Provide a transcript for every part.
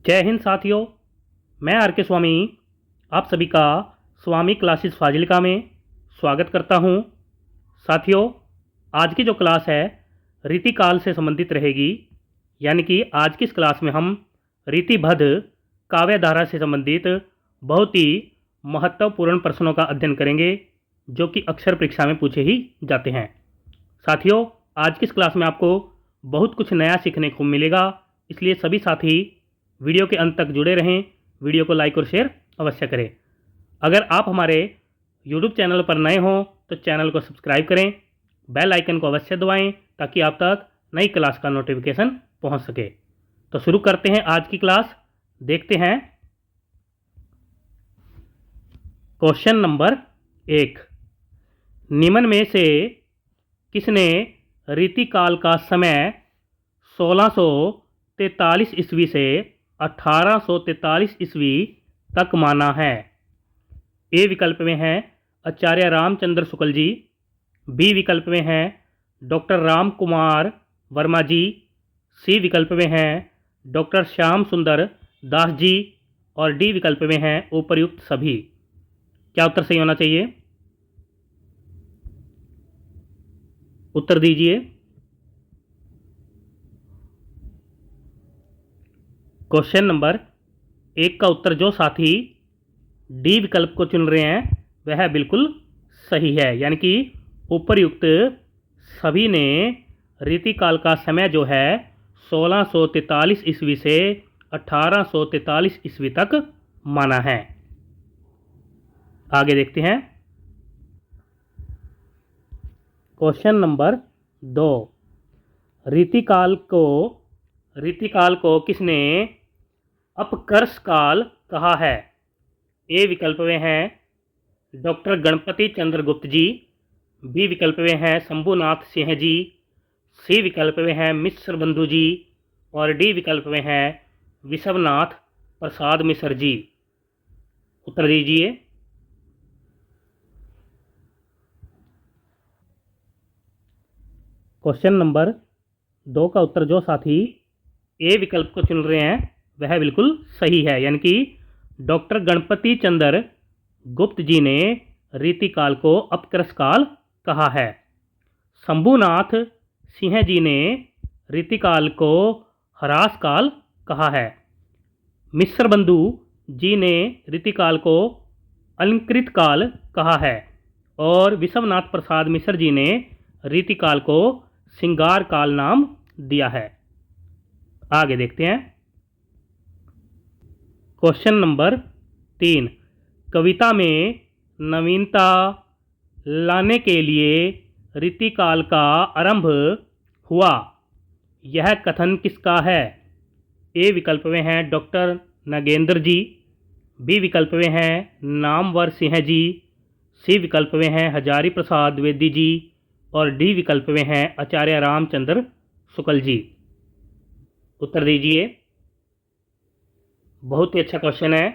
जय हिंद साथियों। मैं आर के स्वामी आप सभी का स्वामी क्लासेस फाजिलिका में स्वागत करता हूं। साथियों, आज की जो क्लास है रीतिकाल से संबंधित रहेगी। यानी कि आज की इस क्लास में हम रीतिबद्ध काव्यधारा से संबंधित बहुत ही महत्वपूर्ण प्रश्नों का अध्ययन करेंगे जो कि अक्सर परीक्षा में पूछे ही जाते हैं। साथियों, आज की इस क्लास में आपको बहुत कुछ नया सीखने को मिलेगा, इसलिए सभी साथी वीडियो के अंत तक जुड़े रहें। वीडियो को लाइक और शेयर अवश्य करें। अगर आप हमारे YouTube चैनल पर नए हों तो चैनल को सब्सक्राइब करें, बेल आइकन को अवश्य दबाएं ताकि आप तक नई क्लास का नोटिफिकेशन पहुंच सके। तो शुरू करते हैं आज की क्लास। देखते हैं क्वेश्चन नंबर 1। निम्न में से किसने रीतिकाल का समय 1643 ईस्वी से 1843 ईस्वी तक माना है? ए विकल्प में है आचार्य रामचंद्र शुक्ल जी, बी विकल्प में है डॉक्टर राम कुमार वर्मा जी, सी विकल्प में है डॉक्टर श्याम सुंदर दास जी और डी विकल्प में है उपर्युक्त सभी। क्या उत्तर सही होना चाहिए? उत्तर दीजिए। क्वेश्चन नंबर 1 का उत्तर जो साथी डी विकल्प को चुन रहे हैं वह बिल्कुल सही है। यानी कि उपर्युक्त सभी ने रीतिकाल का समय जो है 1643 ईस्वी से 1843 ईस्वी तक माना है। आगे देखते हैं क्वेश्चन नंबर 2। रीतिकाल को किसने अपकर्ष काल कहा है? ए विकल्प में है डॉक्टर गणपति चंद्र गुप्त जी, बी विकल्प में है शंभुनाथ सिंह जी, सी विकल्प में है मिश्र बंधु जी और डी विकल्प में है विश्वनाथ प्रसाद मिश्र जी। उत्तर दीजिए। क्वेश्चन नंबर 2 का उत्तर जो साथी ए विकल्प को चुन रहे हैं वह बिल्कुल सही है। यानी कि डॉक्टर गणपति चंद्र गुप्त जी ने रीतिकाल को अपकर्ष काल कहा है। शंभुनाथ सिंह जी ने रीतिकाल को ह्रास काल कहा है। मिश्र बंधु जी ने रीतिकाल को अलंकृत काल कहा है और विश्वनाथ प्रसाद मिश्र जी ने रीतिकाल को श्रृंगार काल नाम दिया है। आगे देखते हैं क्वेश्चन नंबर 3। कविता में नवीनता लाने के लिए रीतिकाल का आरंभ हुआ, यह कथन किसका है? ए विकल्प में है डॉक्टर नगेंद्र जी, बी विकल्प में है नामवर सिंह जी, सी विकल्प में है हजारी प्रसाद द्विवेदी जी और डी विकल्प में है आचार्य रामचंद्र शुक्ल जी। उत्तर दीजिए। बहुत ही अच्छा क्वेश्चन है।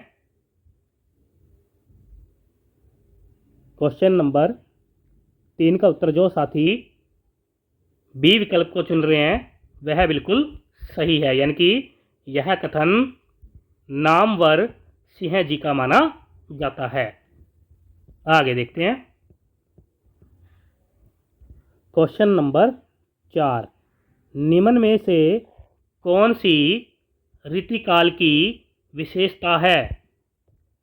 क्वेश्चन नंबर 3 का उत्तर जो साथी बी विकल्प को चुन रहे हैं वह बिल्कुल सही है। यानी कि यह कथन नामवर सिंह जी का माना जाता है। आगे देखते हैं क्वेश्चन नंबर 4। निम्न में से कौन सी रीतिकाल की विशेषता है?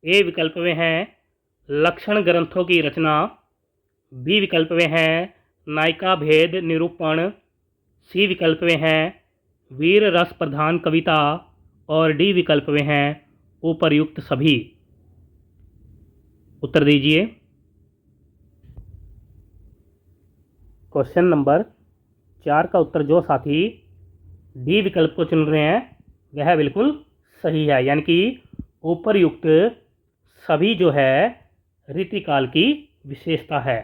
ए विकल्प में है लक्षण ग्रंथों की रचना, बी विकल्प में है नायिका भेद निरूपण, सी विकल्प में है वीर रस प्रधान कविता और डी विकल्प में है उपर्युक्त सभी। उत्तर दीजिए। क्वेश्चन नंबर 4 का उत्तर जो साथी डी विकल्प को चुन रहे हैं वह बिल्कुल सही है। यानी कि उपर्युक्त सभी जो है रीतिकाल की विशेषता है।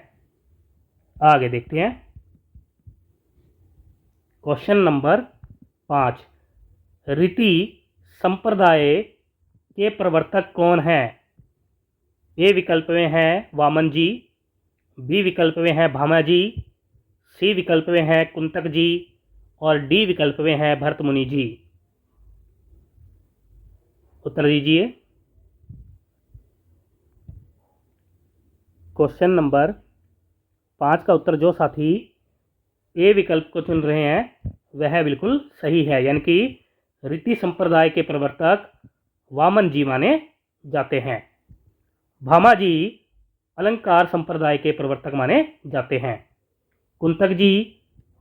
आगे देखते हैं क्वेश्चन नंबर 5। रीति संप्रदाय के प्रवर्तक कौन हैं? ए विकल्प में है वामन जी, बी विकल्प में है भामा जी, सी विकल्प में है कुंतक जी और डी विकल्प में है भरत मुनि जी। उत्तर दीजिए। क्वेश्चन नंबर 5 का उत्तर जो साथी ए विकल्प को चुन रहे हैं वह बिल्कुल सही है, यानी कि रीति संप्रदाय के प्रवर्तक वामन जी माने जाते हैं। भामा जी अलंकार संप्रदाय के प्रवर्तक माने जाते हैं। कुंतक जी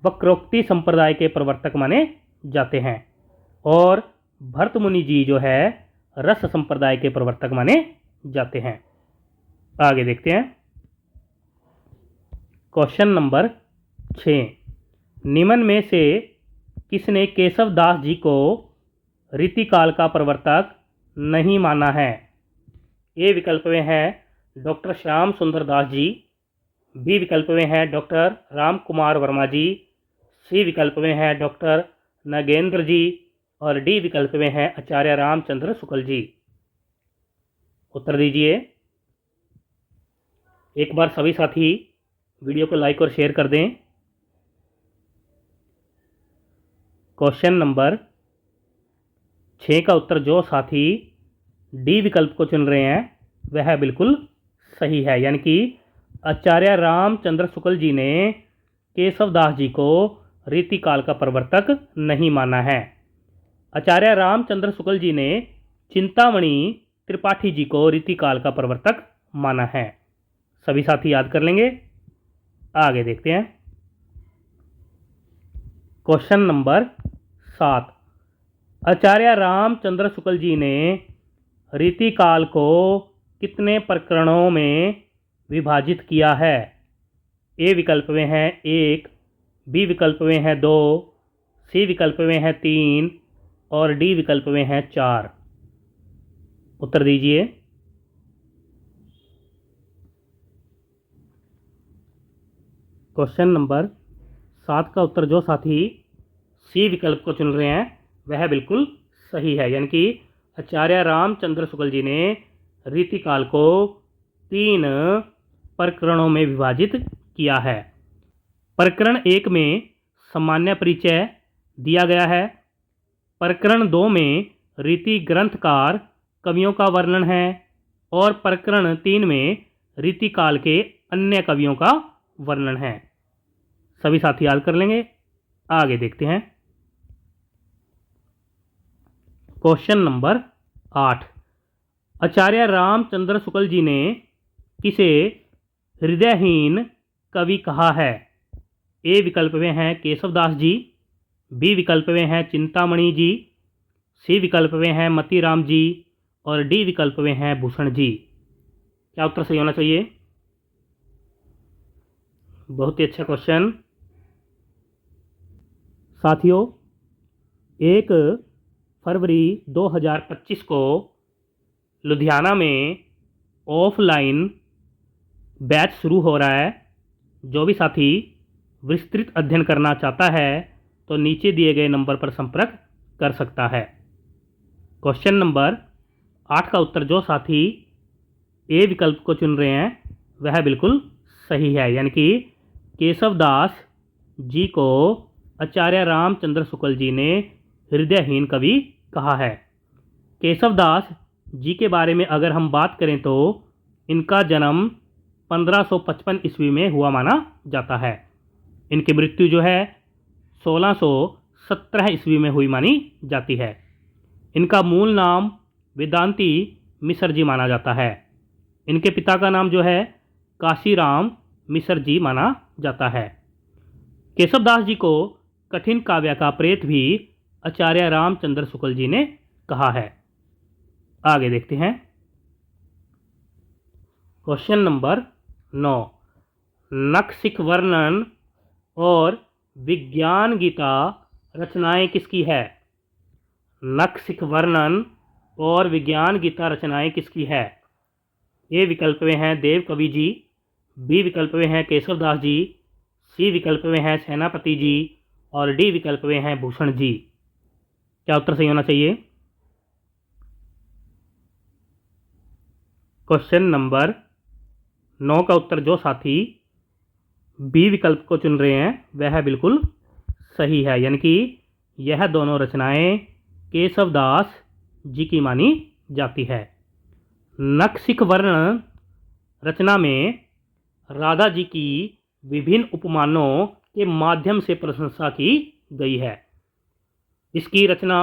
वक्रोक्ति संप्रदाय के प्रवर्तक माने जाते हैं। और भरत मुनि जी जो है रस संप्रदाय के प्रवर्तक माने जाते हैं। आगे देखते हैं। क्वेश्चन नंबर 6, निम्न में से किसने केशव दास जी को रीतिकाल का प्रवर्तक नहीं माना है? ए विकल्प में है डॉक्टर श्याम सुंदर दास जी, बी विकल्प में है डॉक्टर राम कुमार वर्मा जी, सी विकल्प में है डॉक्टर नागेंद्र जी और डी विकल्प में है आचार्य रामचंद्र शुक्ल जी। उत्तर दीजिए। एक बार सभी साथी वीडियो को लाइक और शेयर कर दें। क्वेश्चन नंबर 6 का उत्तर जो साथी डी विकल्प को चुन रहे हैं वह बिल्कुल सही है, यानी कि आचार्य रामचंद्र शुक्ल जी ने केशव दास जी को रीतिकाल का प्रवर्तक नहीं माना है। आचार्य रामचंद्र शुक्ल जी ने चिंतामणि त्रिपाठी जी को रीतिकाल का प्रवर्तक माना है। सभी साथी याद कर लेंगे। आगे देखते हैं। क्वेश्चन नंबर 7, आचार्य रामचंद्र शुक्ल जी ने रीतिकाल को कितने प्रकरणों में विभाजित किया है? ए विकल्प में है 1, बी विकल्प में है 2, सी विकल्प में है 3 और डी विकल्प में है 4। उत्तर दीजिए। क्वेश्चन नंबर 7 का उत्तर जो साथी सी विकल्प को चुन रहे हैं वह बिल्कुल सही है, यानी कि आचार्य रामचंद्र शुक्ल जी ने रीतिकाल को 3 प्रकरणों में विभाजित किया है। प्रकरण 1 में सामान्य परिचय दिया गया है। प्रकरण 2 में रीति ग्रंथकार कवियों का वर्णन है और प्रकरण 3 में रीतिकाल के अन्य कवियों का वर्णन है। सभी साथी याद कर लेंगे। आगे देखते हैं। क्वेश्चन नंबर 8, आचार्य रामचंद्र शुक्ल जी ने किसे हृदयहीन कवि कहा है? ए विकल्प में है केशवदास जी, बी विकल्प में है चिंतामणि जी, सी विकल्प में है मतीराम जी और डी विकल्प में है भूषण जी। क्या उत्तर सही होना चाहिए? बहुत ही अच्छा क्वेश्चन। साथियों, 1 फरवरी 2025 को लुधियाना में ऑफलाइन बैच शुरू हो रहा है। जो भी साथी विस्तृत अध्ययन करना चाहता है तो नीचे दिए गए नंबर पर संपर्क कर सकता है। क्वेश्चन नंबर 8 का उत्तर जो साथी ए विकल्प को चुन रहे हैं वह बिल्कुल सही है, यानी कि केशवदास जी को आचार्य रामचंद्र शुक्ल जी ने हृदयहीन कवि कहा है। केशवदास जी के बारे में अगर हम बात करें तो इनका जन्म 1555 ईस्वी में हुआ माना जाता है। इनकी मृत्यु जो है 1617 ईस्वी में हुई मानी जाती है। इनका मूल नाम वेदांती मिश्र जी माना जाता है। इनके पिता का नाम जो है काशीराम मिश्र जी माना जाता है। केशवदास जी को कठिन काव्य का प्रेत भी आचार्य रामचंद्र शुक्ल जी ने कहा है। आगे देखते हैं। क्वेश्चन नंबर 9, नखशिख वर्णन और विज्ञान गीता रचनाएं किसकी है? नखशिख वर्णन और विज्ञान गीता रचनाएं किसकी है? ए विकल्प में है देव कवि जी, बी विकल्प में है केशवदास जी, सी विकल्प में है सेनापति जी और डी विकल्प में है भूषण जी। क्या उत्तर सही होना चाहिए? क्वेश्चन नंबर 9 का उत्तर जो साथी बी विकल्प को चुन रहे हैं वह बिल्कुल सही है, यानी कि यह दोनों रचनाएं केशवदास जी की मानी जाती है। नखशिख वर्ण रचना में राधा जी की विभिन्न उपमानों के माध्यम से प्रशंसा की गई है। इसकी रचना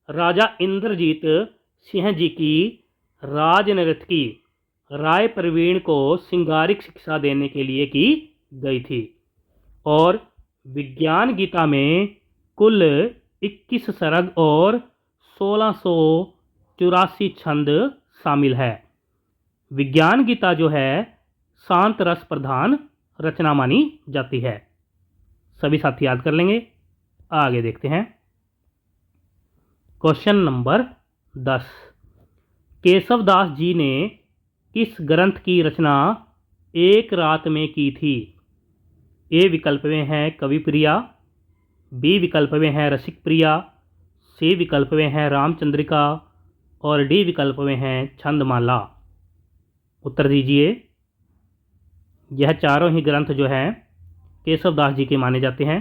राजा इंद्रजीत सिंह जी की राजनर्तकी राय प्रवीण को श्रृंगारिक शिक्षा देने के लिए की गई थी। और विज्ञान गीता में कुल 21 सर्ग और 1684 छंद शामिल है। विज्ञान गीता जो है शांत रस प्रधान रचना मानी जाती है। सभी साथी याद कर लेंगे। आगे देखते हैं। Question number 10। केशवदास जी ने किस ग्रंथ की रचना एक रात में की थी? ए विकल्प में है कवि प्रिया, बी विकल्प में है रसिक प्रिया, सी विकल्प में है रामचंद्रिका और डी विकल्प में है छंदमाला। उत्तर दीजिए। यह चारों ही ग्रंथ जो हैं केशवदास जी के माने जाते हैं।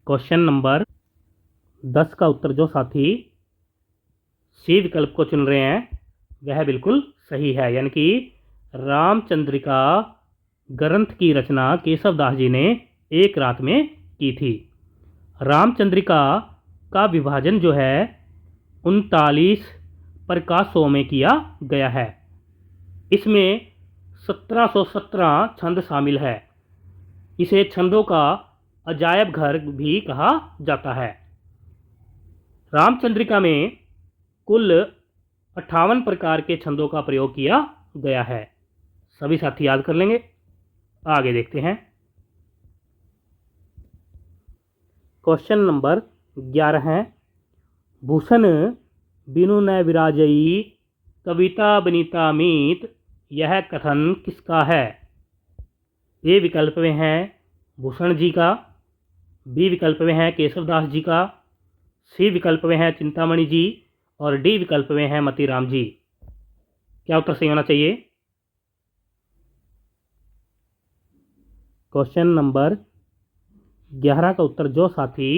क्वेश्चन नंबर 10 का उत्तर जो साथी सी विकल्प को चुन रहे हैं वह बिल्कुल सही है, यानी कि रामचंद्रिका ग्रंथ की रचना केशवदास जी ने एक रात में की थी। रामचंद्रिका का विभाजन जो है 39 प्रकाशों में किया गया है। इसमें 1717 छंद शामिल है। इसे छंदों का अजायब घर भी कहा जाता है। रामचंद्रिका में कुल 58 प्रकार के छंदों का प्रयोग किया गया है। सभी साथी याद कर लेंगे। आगे देखते हैं। क्वेश्चन नंबर 11 है। भूषण बिनु न विराजई कविता बनीता मीत, यह कथन किसका है? ए विकल्प में है भूषण जी का, बी विकल्प में है केशवदास जी का, सी विकल्प में है चिंतामणि जी और डी विकल्प में है मतीराम जी। क्या उत्तर सही होना चाहिए? क्वेश्चन नंबर 11 का उत्तर जो साथी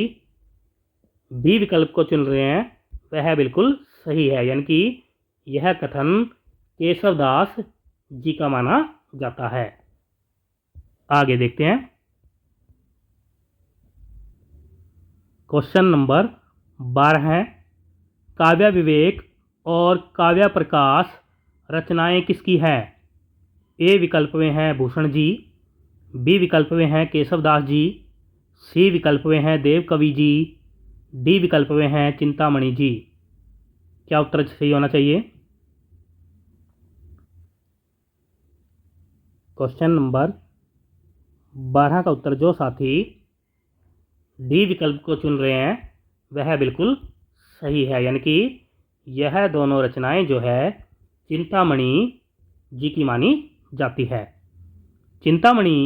बी विकल्प को चुन रहे हैं वह बिल्कुल सही है, यानी कि यह कथन केशवदास जी का माना जाता है। आगे देखते हैं। क्वेश्चन नंबर 12 है। काव्य विवेक और काव्य प्रकाश रचनाएं किसकी हैं? ए विकल्प में है भूषण जी, बी विकल्प में है केशवदास जी, सी विकल्प में है देव कवि जी, डी विकल्प में है चिंतामणि जी। क्या उत्तर सही होना चाहिए? क्वेश्चन नंबर 12 का उत्तर जो साथी डी विकल्प को चुन रहे हैं वह बिल्कुल सही है, यानी कि यह दोनों रचनाएं जो है चिंतामणि जी की मानी जाती है। चिंतामणि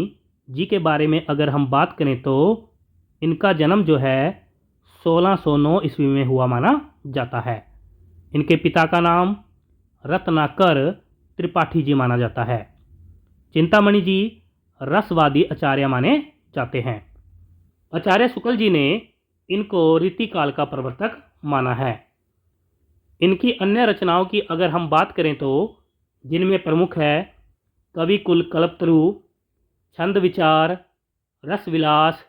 जी के बारे में अगर हम बात करें तो इनका जन्म जो है 1609 ईस्वी में हुआ माना जाता है। इनके पिता का नाम रत्नाकर त्रिपाठी जी माना जाता है। चिंतामणि जी रसवादी आचार्य माने जाते हैं। आचार्य शुक्ल जी ने इनको रीतिकाल का प्रवर्तक माना है। इनकी अन्य रचनाओं की अगर हम बात करें तो जिनमें प्रमुख है कवि कुल कल्पतरु, छंद विचार, रस विलास,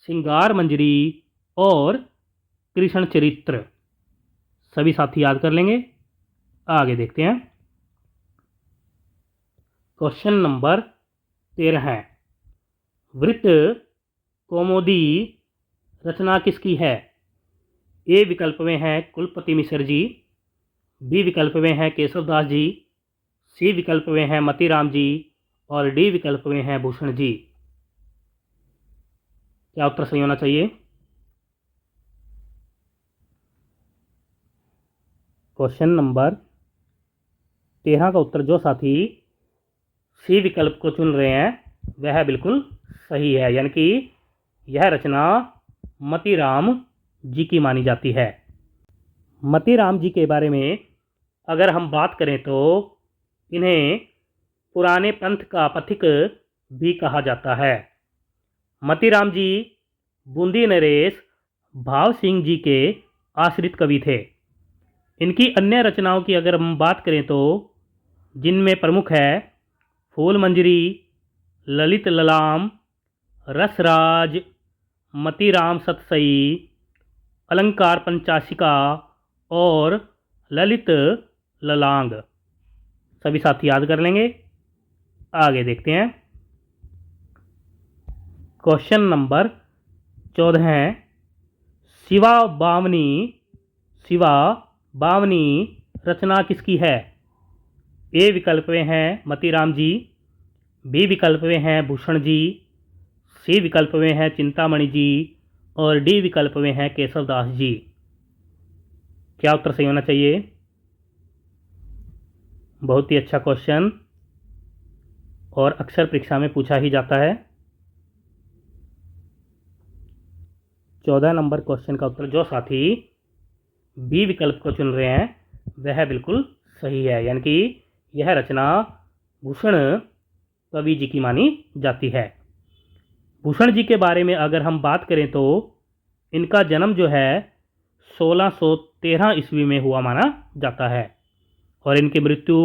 श्रृंगार मंजरी और कृष्ण चरित्र। सभी साथी याद कर लेंगे। आगे देखते हैं। क्वेश्चन नंबर 13 है। वृत्त कौमुदी रचना किसकी है? ए विकल्प में है कुलपति मिश्र जी, बी विकल्प में है केशवदास जी, सी विकल्प में है मतीराम जी और डी विकल्प में है भूषण जी। क्या उत्तर सही होना चाहिए? क्वेश्चन नंबर 13 का उत्तर जो साथी सी विकल्प को चुन रहे हैं वह बिल्कुल सही है, यानी कि यह रचना मतीराम जी की मानी जाती है। मतीराम जी के बारे में अगर हम बात करें तो इन्हें पुराने पंथ का पथिक भी कहा जाता है। मतीराम जी बूंदी नरेश भाव सिंह जी के आश्रित कवि थे। इनकी अन्य रचनाओं की अगर हम बात करें तो जिनमें प्रमुख है फूल मंजरी, ललित ललाम, रसराज, मतीराम सतसई, अलंकार पंचाशिका और ललित ललांग। सभी साथी याद कर लेंगे। आगे देखते हैं। क्वेश्चन नंबर 14 है शिवा बावनी। शिवा बावनी रचना किसकी है? ए विकल्प में हैं मतीराम जी, बी विकल्प में हैं भूषण जी, सी विकल्प में हैं चिंतामणि जी और डी विकल्प में हैं केशवदास जी। क्या उत्तर सही होना चाहिए? बहुत ही अच्छा क्वेश्चन और अक्सर परीक्षा में पूछा ही जाता है। 14 नंबर क्वेश्चन का उत्तर जो साथी बी विकल्प को चुन रहे हैं वह बिल्कुल सही है, यानी कि यह रचना भूषण कवि जी की मानी जाती है। भूषण जी के बारे में अगर हम बात करें तो इनका जन्म जो है 1613 ईस्वी में हुआ माना जाता है और इनकी मृत्यु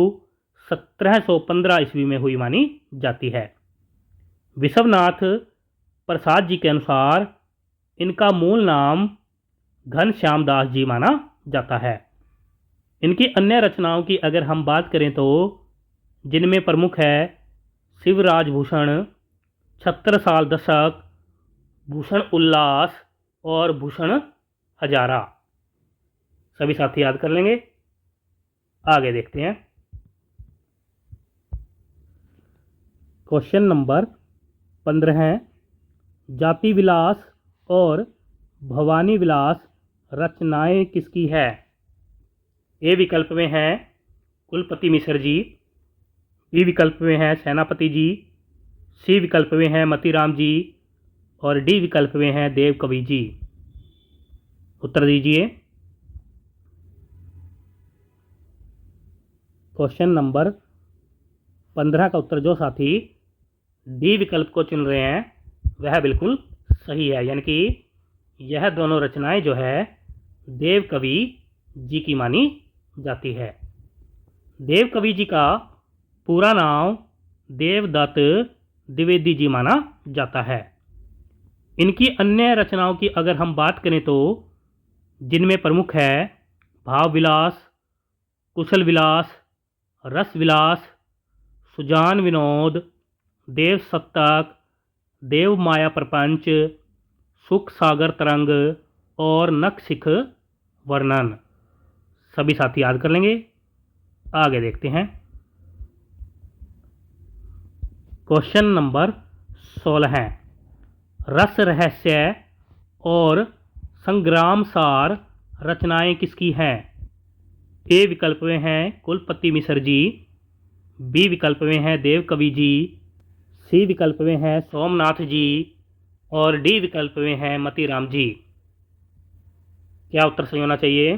1715 ईस्वी में हुई मानी जाती है। विश्वनाथ प्रसाद जी के अनुसार इनका मूल नाम घनश्याम दास जी माना जाता है। इनकी अन्य रचनाओं की अगर हम बात करें तो जिनमें प्रमुख है शिवराज भूषण, छत्रसाल दशक, भूषण उल्लास और भूषण हजारा। सभी साथी याद कर लेंगे। आगे देखते हैं। क्वेश्चन नंबर 15 है जाति विलास और भवानी विलास रचनाएं किसकी है? ए विकल्प में हैं कुलपति मिश्र जी, बी विकल्प में हैं सेनापति जी, सी विकल्प में हैं मतीराम जी और डी विकल्प में हैं देव कवि जी। उत्तर दीजिए। क्वेश्चन नंबर 15 का उत्तर जो साथी डी विकल्प को चुन रहे हैं वह बिल्कुल सही है, यानी कि यह दोनों रचनाएं जो है देव कवि जी की मानी जाती है। देव कवि जी का पूरा नाम देवदत्त द्विवेदी जी माना जाता है। इनकी अन्य रचनाओं की अगर हम बात करें तो जिनमें प्रमुख है भाव विलास, कुशल विलास, रस विलास, सुजान विनोद, देव सप्तक, देव माया प्रपंच, सुख सागर तरंग और नखशिख वर्णन। सभी साथी याद कर लेंगे। आगे देखते हैं। क्वेश्चन नंबर 16 है रस रहस्य और संग्राम सार रचनाएं किसकी हैं? ए विकल्प में हैं कुलपति मिश्र जी, बी विकल्प में हैं देव कवि जी, सी विकल्प में हैं सोमनाथ जी और डी विकल्प में हैं मतीराम जी। क्या उत्तर सही होना चाहिए?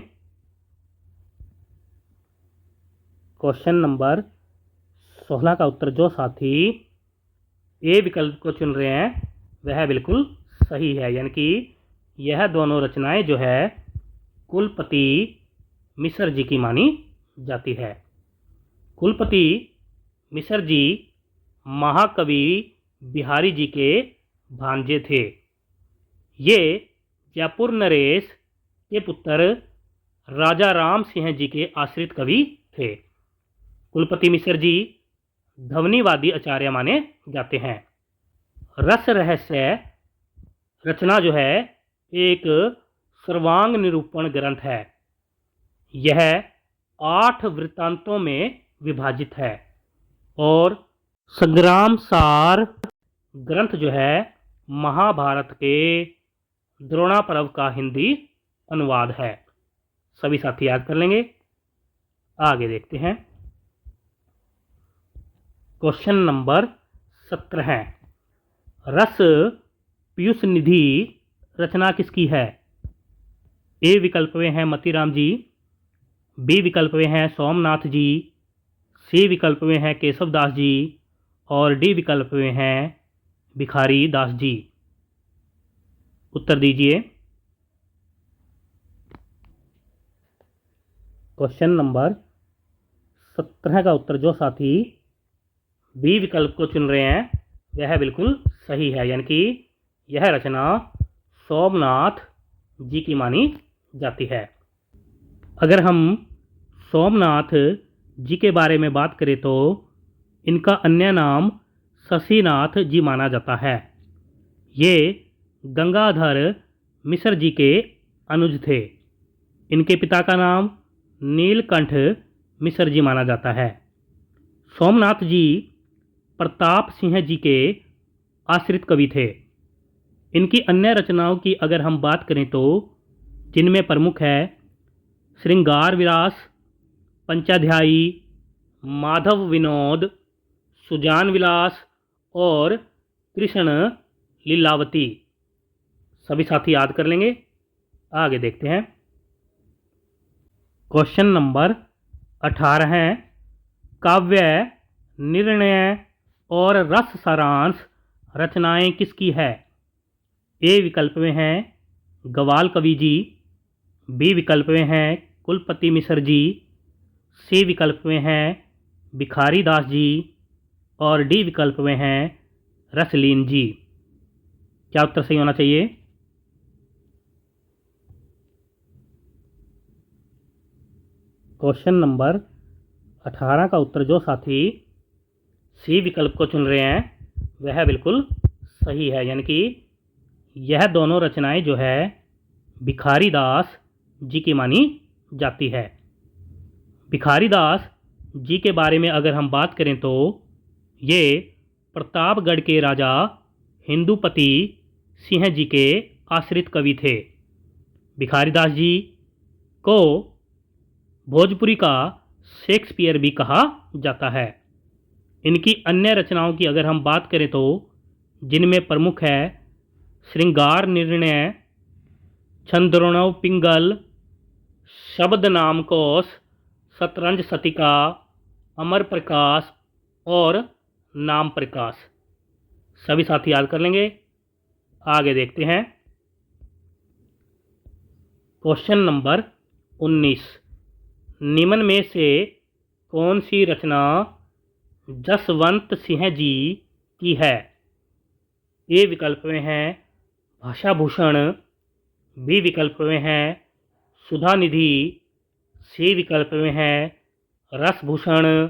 क्वेश्चन नंबर 16 का उत्तर जो साथी ए विकल्प को चुन रहे हैं वह बिल्कुल सही है, यानी कि यह दोनों रचनाएं जो है कुलपति मिश्र जी की मानी जाती है। कुलपति मिश्र जी महाकवि बिहारी जी के भांजे थे। ये जयपुर नरेश के पुत्र राजा राम सिंह जी के आश्रित कवि थे। कुलपति मिश्र जी ध्वनिवादी आचार्य माने जाते हैं। रस रहस्य रचना जो है एक सर्वांग निरूपण ग्रंथ है। यह 8 वृत्तांतों में विभाजित है और संग्राम सार ग्रंथ जो है महाभारत के द्रोणा पर्व का हिंदी अनुवाद है। सभी साथी याद कर लेंगे। आगे देखते हैं। क्वेश्चन नंबर 17 है रस पीयूष निधि रचना किसकी है? ए विकल्प में हैं मतीराम जी, बी विकल्प में हैं सोमनाथ जी, सी विकल्प में हैं केशवदास जी और डी विकल्प में हैं भिखारी दास जी। उत्तर दीजिए। क्वेश्चन नंबर 17 का उत्तर जो साथी बी विकल्प को चुन रहे हैं वह बिल्कुल सही है, यानी कि यह रचना सोमनाथ जी की मानी जाती है। अगर हम सोमनाथ जी के बारे में बात करें तो इनका अन्य नाम शशिनाथ जी माना जाता है। ये गंगाधर मिश्र जी के अनुज थे। इनके पिता का नाम नीलकंठ मिश्र जी माना जाता है। सोमनाथ जी प्रताप सिंह जी के आश्रित कवि थे। इनकी अन्य रचनाओं की अगर हम बात करें तो जिनमें प्रमुख है श्रृंगार विलास, पंचाध्यायी, माधव विनोद, सुजान विलास और कृष्ण लीलावती। सभी साथी याद कर लेंगे। आगे देखते हैं। क्वेश्चन नंबर 18 है, काव्य, निर्णय और रस सारांश रचनाएं किसकी है? ए विकल्प में हैं गवाल कवि जी, बी विकल्प में हैं कुलपति मिश्र जी, सी विकल्प में हैं भिखारी दास जी और डी विकल्प में हैं रसलीन जी। क्या उत्तर सही होना चाहिए? क्वेश्चन नंबर 18 का उत्तर जो साथी सी विकल्प को चुन रहे हैं वह बिल्कुल सही है, यानी कि यह दोनों रचनाएं जो है भिखारी दास जी की मानी जाती है। भिखारी दास जी के बारे में अगर हम बात करें तो ये प्रतापगढ़ के राजा हिंदुपति सिंह जी के आश्रित कवि थे। भिखारी दास जी को भोजपुरी का शेक्सपियर भी कहा जाता है। इनकी अन्य रचनाओं की अगर हम बात करें तो जिनमें प्रमुख है श्रृंगार निर्णय, छंद्रोणव पिंगल, शब्द नामकोश, शतरंज शतिका, अमर प्रकाश और नाम प्रकाश। सभी साथी याद कर लेंगे। आगे देखते हैं। क्वेश्चन नंबर 19, निम्न में से कौन सी रचना जसवंत सिंह जी की है? ए विकल्प में है भाषा भूषण, बी विकल्प में है सुधा निधि, सी विकल्प में है रसभूषण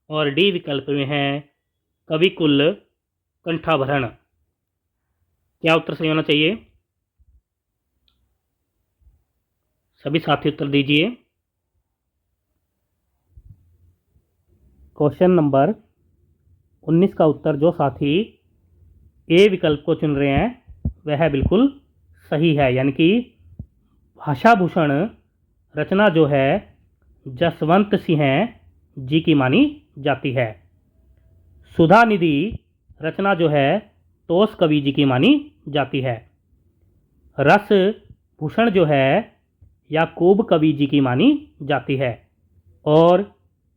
और डी विकल्प में है कविकुल कंठाभरण। क्या उत्तर सही होना चाहिए? सभी साथी उत्तर दीजिए। क्वेश्चन नंबर 19 का उत्तर जो साथी ए विकल्प को चुन रहे हैं वह बिल्कुल सही है, यानी कि भाषा भूषण रचना जो है जसवंत सिंह जी की मानी जाती है। सुधा निधि रचना जो है तोष कवि जी की मानी जाती है। रस भूषण जो है याकूब कवि जी की मानी जाती है और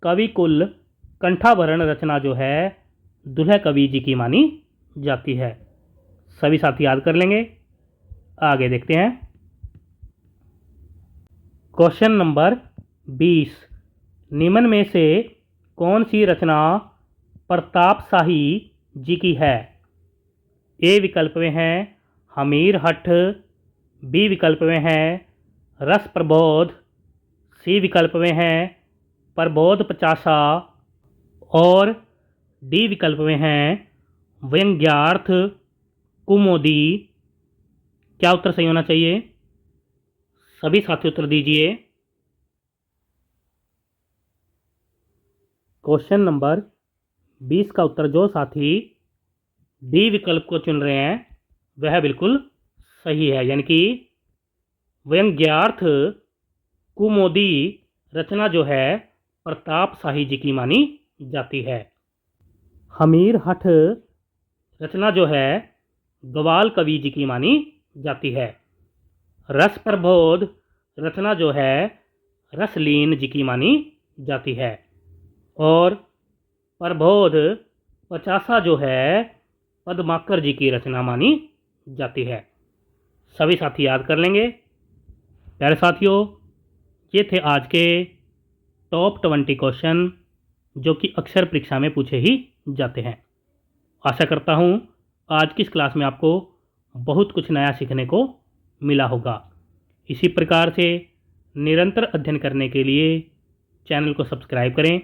कविकुल कंठाभरण रचना जो है दुल्हा कवि जी की मानी जाती है। सभी साथी याद कर लेंगे। आगे देखते हैं। क्वेश्चन नंबर 20, निम्न में से कौन सी रचना प्रताप शाही जी की है? ए विकल्प में है हमीर हठ, बी विकल्प में है रस प्रबोध, सी विकल्प में है प्रबोध पचासा और डी विकल्प में है व्यंग्यार्थ कुमोदी। क्या उत्तर सही होना चाहिए? सभी साथी उत्तर दीजिए। क्वेश्चन नंबर 20 का उत्तर जो साथी डी विकल्प को चुन रहे हैं वह बिल्कुल सही है, यानी कि व्यंग्यार्थ कुमोदी रचना जो है प्रताप शाही जी की मानी जाती है। हमीर हठ रचना जो है गवाल कवि जी की मानी जाती है। रस प्रबोध रचना जो है रसलीन जी की मानी जाती है और प्रबोध पचासा जो है पद्माकर जी की रचना मानी जाती है। सभी साथी याद कर लेंगे। प्यारे साथियों, ये थे आज के टॉप 20 क्वेश्चन जो कि अक्सर परीक्षा में पूछे ही जाते हैं। आशा करता हूँ आज की इस क्लास में आपको बहुत कुछ नया सीखने को मिला होगा। इसी प्रकार से निरंतर अध्ययन करने के लिए चैनल को सब्सक्राइब करें,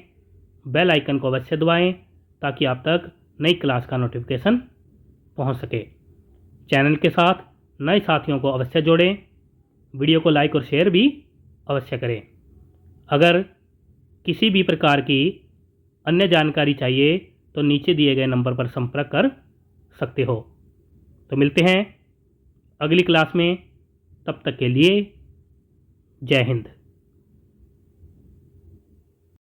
बेल आइकन को अवश्य दबाएं ताकि आप तक नई क्लास का नोटिफिकेशन पहुंच सके। चैनल के साथ नए साथियों को अवश्य जोड़ें, वीडियो को लाइक और शेयर भी अवश्य करें। अगर किसी भी प्रकार की अन्य जानकारी चाहिए तो नीचे दिए गए नंबर पर संपर्क कर सकते हो। तो मिलते हैं अगली क्लास में, तब तक के लिए जय हिंद।